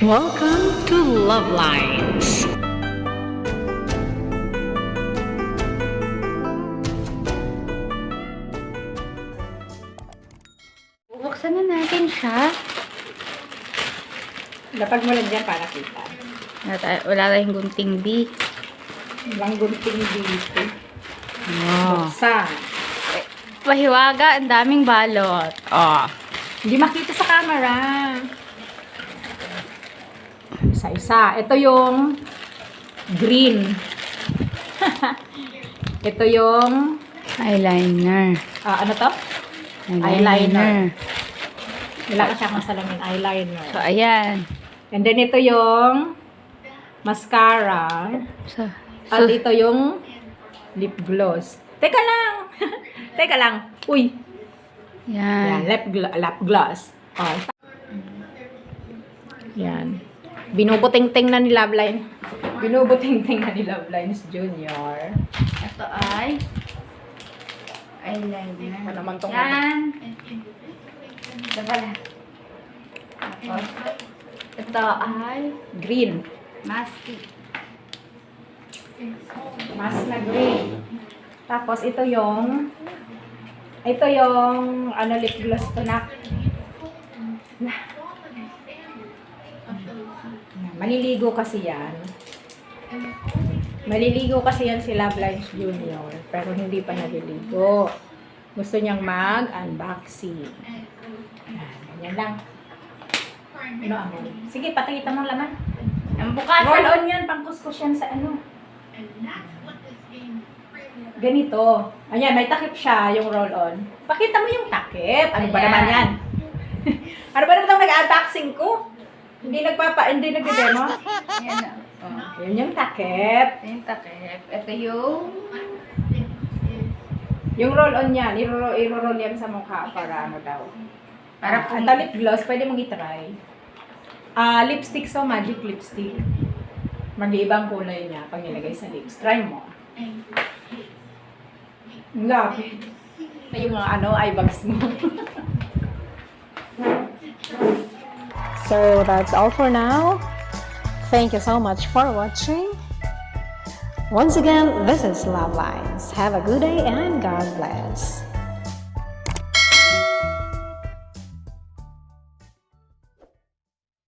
Welcome to Love Lines. Buksan na natin siya. Lapag mo lang dyan para kita. Wala tayong gunting B. Walang gunting dito. Oh. Buksan. Pahiwaga, ang daming balot. Oh. Hindi makita sa camera. Isa-isa. Ito yung green. Ito yung Eyeliner. ano to? Eyeliner. Wala ka siyang masalamin. Eyeliner. So, ayan. And then ito yung mascara. At ito yung lip gloss. Teka lang. Teka lang. Uy. Yan. Lip gloss. Oh. Yan. Binubuting-ting na ni Loveline. Binubuting-ting na ni Lovelines Junior. Ito ay eyeliner. Ano naman tong Yan. Ito pala. Tapos, ito ay green. mastic. Mas na green. Tapos ito yung lip gloss to na. Maliligo kasi yan. Maliligo kasi yan si Lovelines Junior. Pero hindi pa naliligo. Gusto niyang mag-unboxing. Ganyan lang. Ano ang sige, pakita mo laman. Ang bukas. Roll on yan, pangkuskus yan sa ano. Ganito. Ayan, may takip siya, yung roll on. Pakita mo yung takip. Ano ba naman yan? Ano ba naman itong nag-unboxing ko? Hindi nagde-demo? Yan. Yun yung takip. Yung takip. Ito yung Yung roll on yan, iro-roll yan sa mukha para ano daw. para kung Ito lip gloss, pwede mong itry. Lipstick, so magic lipstick. Mag-iibang kulay niya pag nilagay sa lips. Try mo. Love. Yung mga eye bags mo. So that's all for now. Thank you so much for watching. Once again, this is Love Lines. Have a good day and God bless.